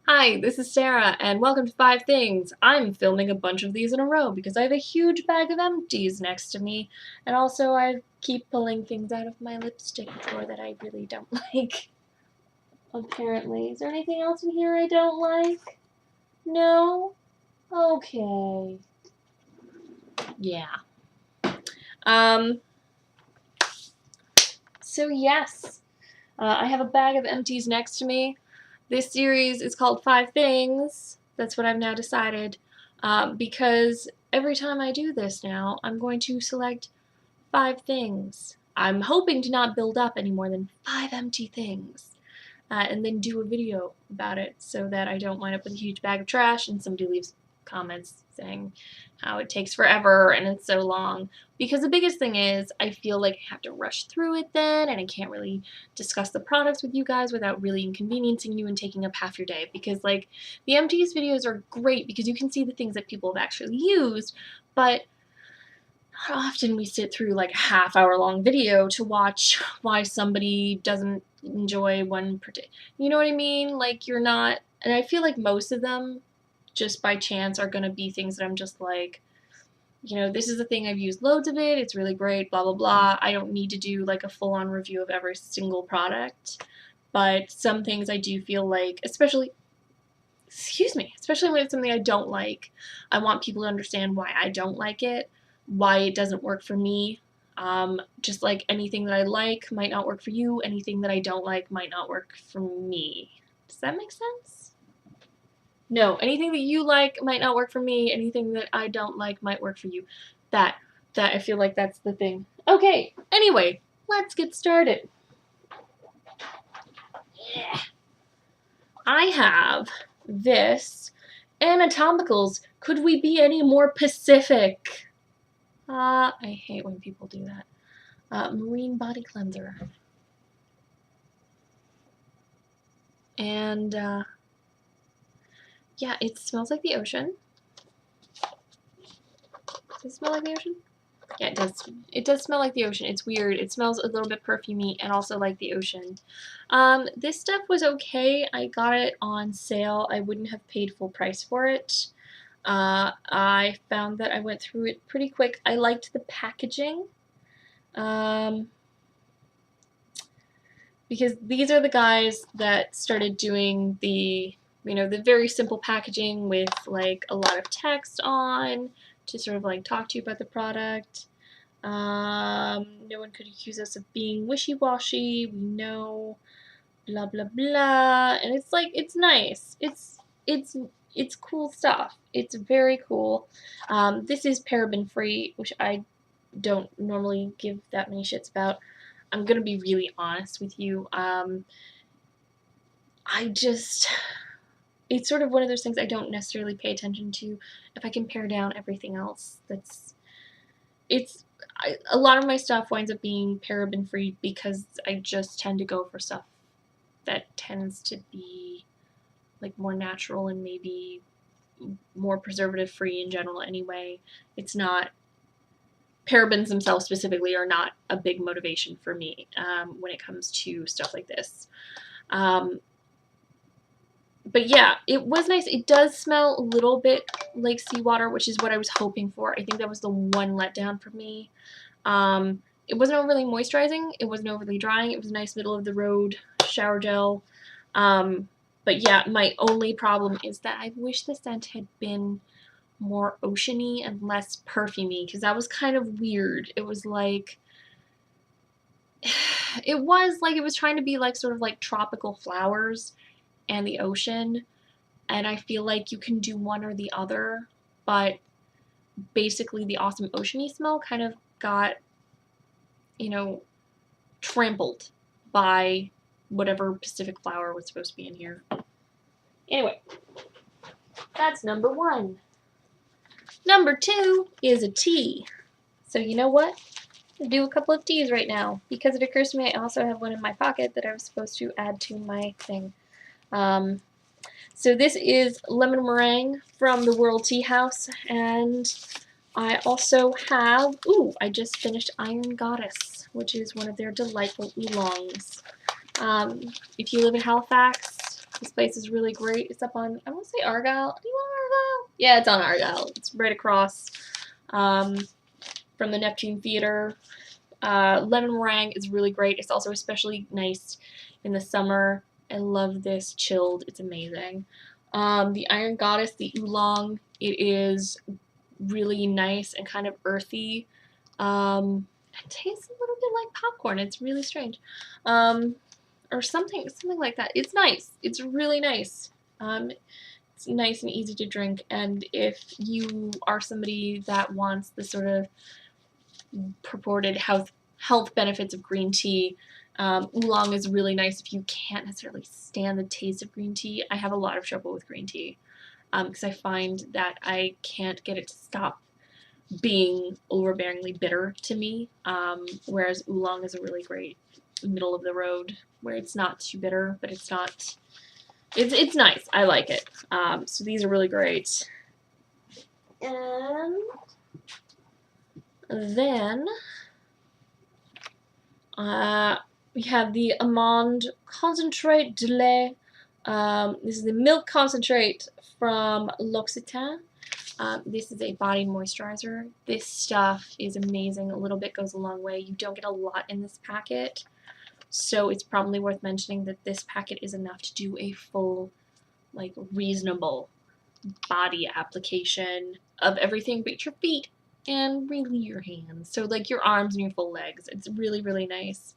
Hi, this is Sarah, and welcome to 5 Things. I'm filming a bunch of these in a row because I have a huge bag of empties next to me, and also I keep pulling things out of my lipstick drawer that I really don't like. Apparently. Is there anything else in here I don't like? No? Okay. Yeah. So yes, I have a bag of empties next to me. This series is called 5 Things. That's what I've now decided. Because every time I do this now, I'm going to select 5 things. I'm hoping to not build up any more than 5 empty things. And then do a video about it so that I don't wind up with a huge bag of trash and somebody leaves comments saying how it takes forever and it's so long. Because the biggest thing is I feel like I have to rush through it then, and I can't really discuss the products with you guys without really inconveniencing you and taking up half your day. Because like the empties videos are great because you can see the things that people have actually used, but not often we sit through like a half-hour-long video to watch why somebody doesn't enjoy one particular. You know what I mean? Like you're not, and I feel like most of them, just by chance, are gonna be things that I'm just like, you know, this is a thing I've used loads of it. It's really great. Blah blah blah. I don't need to do like a full-on review of every single product, but some things I do feel like, especially when it's something I don't like, I want people to understand why I don't like it, why it doesn't work for me. Just like anything that I like might not work for you, anything that I don't like might not work for me. Does that make sense? No, anything that you like might not work for me, anything that I don't like might work for you. That I feel like that's the thing. Okay, anyway, let's get started. Yeah. I have this anatomicals. Could we be any more Pacific? I hate when people do that. Marine body cleanser. And yeah, it smells like the ocean. Does it smell like the ocean? Yeah, it does. It does smell like the ocean. It's weird. It smells a little bit perfumey and also like the ocean. This stuff was okay. I got it on sale. I wouldn't have paid full price for it. I found that I went through it pretty quick. I liked the packaging. Because these are the guys that started doing the, the very simple packaging with like a lot of text on to sort of like talk to you about the product. No one could accuse us of being wishy-washy. We know, blah blah blah, and it's like it's nice. It's cool stuff. It's very cool. This is paraben free, which I don't normally give that many shits about. I'm gonna be really honest with you. It's sort of one of those things I don't necessarily pay attention to. If I can pare down everything else, a lot of my stuff winds up being paraben free because I just tend to go for stuff that tends to be like more natural and maybe more preservative free in general anyway. It's not, parabens themselves specifically are not a big motivation for me when it comes to stuff like this. But yeah, it was nice. It does smell a little bit like seawater, which is what I was hoping for. I think that was the one letdown for me. It wasn't overly moisturizing. It wasn't overly drying. It was a nice middle of the road shower gel. But yeah, my only problem is that I wish the scent had been more oceany and less perfumey, because that was kind of weird. It was like it was trying to be like sort of like tropical flowers and the ocean, and I feel like you can do one or the other, but basically the awesome oceany smell kind of got, trampled by whatever Pacific flower was supposed to be in here. Anyway, that's number 1. Number 2 is a tea. So you know what? I'll do a couple of teas right now, because it occurs to me I also have one in my pocket that I was supposed to add to my thing. So this is lemon meringue from the World Tea House, and I also have, I just finished Iron Goddess, which is one of their delightful oolongs. If you live in Halifax, This place is really great. It's up on, I want to say Argyle. Do you want Argyle? Yeah, it's on Argyle. It's right across from the Neptune Theater. Lemon meringue is really great. It's also especially nice in the summer. I love this chilled. It's amazing. The Iron Goddess, the oolong, it is really nice and kind of earthy. It tastes a little bit like popcorn. It's really strange. Or something like that. It's nice. It's really nice. It's nice and easy to drink, and if you are somebody that wants the sort of purported health benefits of green tea, oolong is really nice if you can't necessarily stand the taste of green tea. I have a lot of trouble with green tea because I find that I can't get it to stop being overbearingly bitter to me, whereas oolong is a really great middle of the road where it's not too bitter, but it's not, it's nice. I like it. So these are really great. And then we have the Amande Concentrate de lait. This is the milk concentrate from L'Occitane. This is a body moisturizer. This stuff is amazing. A little bit goes a long way. You don't get a lot in this packet, so it's probably worth mentioning that this packet is enough to do a full, like, reasonable body application of everything but your feet and really your hands. So, like, your arms and your full legs. It's really, really nice.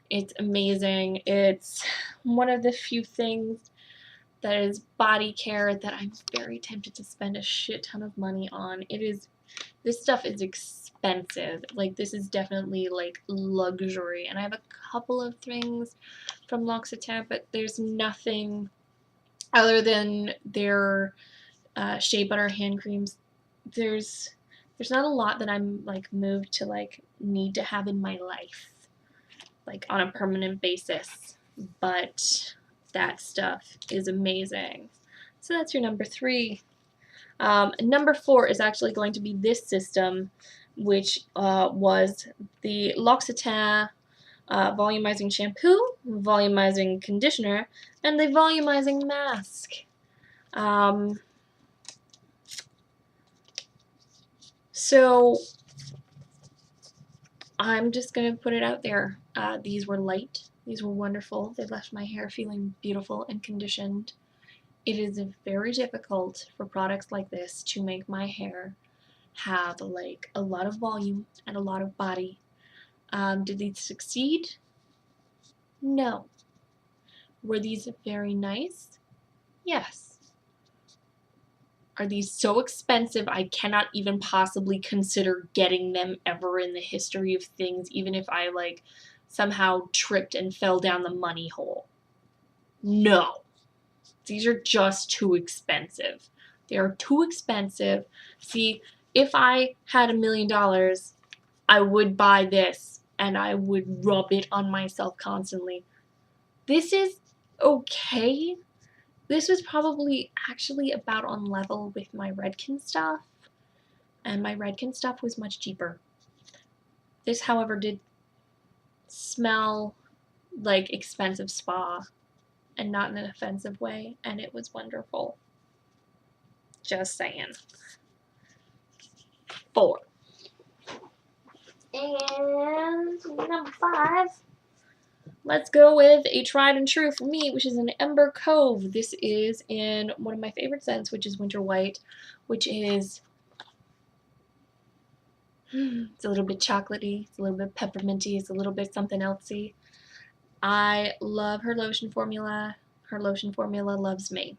It's amazing. It's one of the few things that is body care that I'm very tempted to spend a shit ton of money on. This stuff is expensive. Like, this is definitely, like, luxury. And I have a couple of things from L'Occitane, but there's nothing other than their shea butter hand creams. There's not a lot that I'm, like, moved to, like, need to have in my life, like, on a permanent basis. But that stuff is amazing. So that's your number 3. Number 4 is actually going to be this system, which was the L'Occitane volumizing shampoo, volumizing conditioner, and the volumizing mask. So I'm just going to put it out there. These were light. These were wonderful. They left my hair feeling beautiful and conditioned. It is very difficult for products like this to make my hair have, like, a lot of volume and a lot of body. Did these succeed? No. Were these very nice? Yes. Are these so expensive I cannot even possibly consider getting them ever in the history of things, even if I, like, somehow tripped and fell down the money hole? No. These are just too expensive. They are too expensive. See, if I had $1 million, I would buy this and I would rub it on myself constantly. This is okay. This was probably actually about on level with my Redken stuff, and my Redken stuff was much cheaper. This, however, did smell like expensive spa, and not in an offensive way, and it was wonderful. Just saying. 4. And number 5, let's go with a tried and true for me, which is an Ember Cove. This is in one of my favorite scents, which is Winter White, which is, it's a little bit chocolatey, it's a little bit pepperminty, it's a little bit something elsey. I love her lotion formula. Her lotion formula loves me.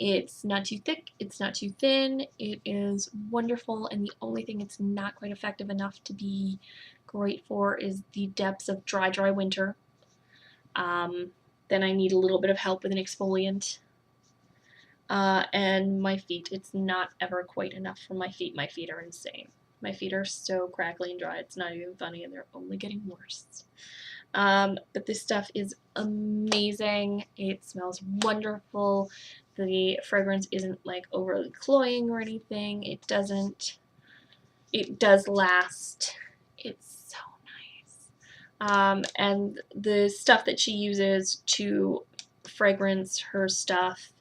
It's not too thick, it's not too thin, it is wonderful, and the only thing it's not quite effective enough to be great for is the depths of dry winter. Then I need a little bit of help with an exfoliant. And my feet, it's not ever quite enough for my feet. My feet are insane. My feet are so crackly and dry, it's not even funny, and they're only getting worse. But this stuff is amazing. It smells wonderful. The fragrance isn't, like, overly cloying or anything. It does last. It's so nice. And the stuff that she uses to fragrance, her stuff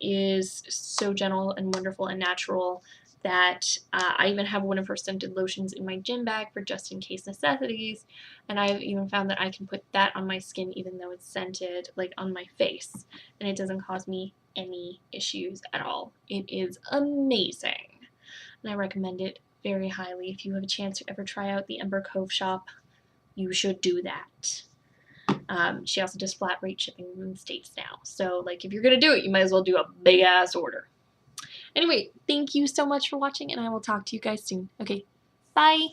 is so gentle and wonderful and natural that I even have one of her scented lotions in my gym bag for just in case necessities, and I've even found that I can put that on my skin even though it's scented, like on my face, and it doesn't cause me any issues at all. It is amazing, and I recommend it very highly. If you have a chance to ever try out the Ember Cove shop, you should do that. She also does flat rate shipping in the States now. So, like, if you're going to do it, you might as well do a big ass order. Anyway, thank you so much for watching, and I will talk to you guys soon. Okay, bye!